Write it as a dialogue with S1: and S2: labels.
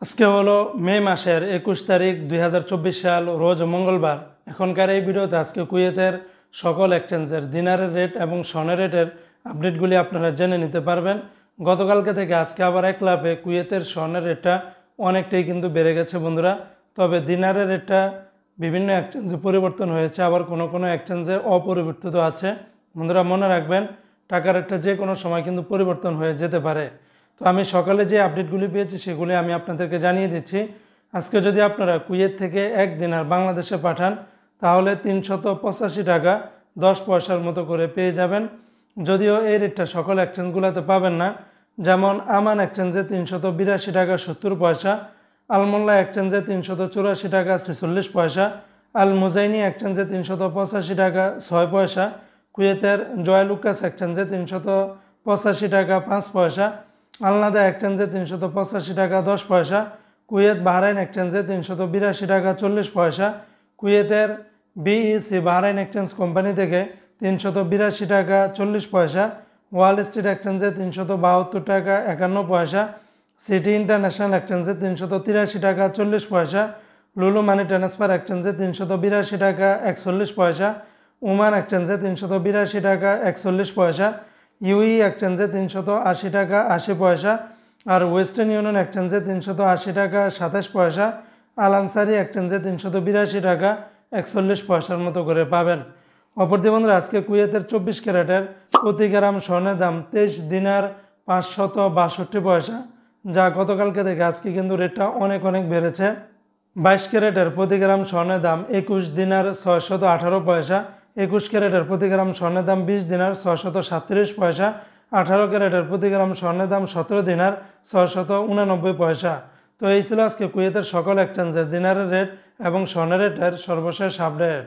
S1: আজকে হলো মে মাসের 21 তারিখ 2024 সাল, রোজ মঙ্গলবার। এখনকার এই ভিডিওতে আজকে কুয়েতের সকল এক্সচেঞ্জের দিনারের রেট এবং স্বর্ণের রেটের আপডেটগুলি আপনারা জেনে নিতে পারবেন। গতকালকে থেকে আজকে আবার এক লাফে কুয়েতের স্বর্ণের রেটটা অনেকটাই কিন্তু বেড়ে গেছে বন্ধুরা। তবে দিনারের রেটটা বিভিন্ন এক্সচেঞ্জে পরিবর্তন হয়েছে, আবার কোনো কোনো এক্সচেঞ্জে অপরিবর্তিত আছে। বন্ধুরা মনে রাখবেন, টাকার রেটটা যে কোনো সময় কিন্তু পরিবর্তন হয়ে যেতে পারে। তো আমি সকালে যে আপডেটগুলি পেয়েছি সেগুলি আমি আপনাদেরকে জানিয়ে দিচ্ছি। আজকে যদি আপনারা কুয়েত থেকে 1 দিনার বাংলাদেশে পাঠান তাহলে 385 টাকা 10 পয়সার মতো করে পেয়ে যাবেন। যদিও এই রেটটা সকল এক্সচেঞ্জগুলোতে পাবেন না, যেমন আমান এক্সচেঞ্জে 382 টাকা 70 পয়সা, আলমোল্লা এক্সচেঞ্জে 384 টাকা 46 পয়সা, আল মুজাইনি এক্সচেঞ্জে 385 টাকা 6 পয়সা, কুয়েতের জয়লুকাস এক্সচেঞ্জে 385 টাকা 5 পয়সা, আলনাদা এক্সচেঞ্জে 385 টাকা 10 পয়সা, কুয়েত বাহরাইন এক্সচেঞ্জে 382 টাকা 40 পয়সা, কুয়েতের বিইসি বাহরাইন এক্সচেঞ্জ কোম্পানি থেকে 382 টাকা 40 পয়সা, ওয়াল স্ট্রিট এক্সচেঞ্জে 372 টাকা 51 পয়সা, সিটি ইন্টারন্যাশনাল এক্সচেঞ্জে 383 টাকা 40 পয়সা, লুলু মানি ট্রান্সফার এক্সচেঞ্জে 382 টাকা 41 পয়সা, ওমান এক্সচেঞ্জে 382 টাকা 41 পয়সা, ইউই এক্সচেঞ্জে 380 টাকা 80 পয়সা, আর ওয়েস্টার্ন ইউনিয়ন এক্সচেঞ্জে 380 টাকা 27 পয়সা, আল আনসারি এক্সচেঞ্জে 382 টাকা 41 পয়সার মতো করে পাবেন। অপরদিকে বন্ধুরা, আজকে কুয়েতের 24 ক্যারেটের প্রতি গ্রাম স্বর্ণের দাম 23 দিনার 562 পয়সা, যা গতকালকে থেকে আজকে কিন্তু রেটটা অনেক বেড়েছে। 22 ক্যারেটের প্রতি গ্রাম স্বর্ণের দাম 21 দিনার 618 পয়সা, 21 ক্যারেটের প্রতি গ্রাম স্বর্ণের দাম 20 দিনার 637 পয়সা, 18 ক্যারেটের প্রতি গ্রাম স্বর্ণের দাম 17 দিনার 689 পয়সা। তো এই ছিল আজকে কুয়েতের সকল এক্সচেঞ্জের দিনারের রেট এবং স্বর্ণের রেটের সর্বশেষ আপডেট।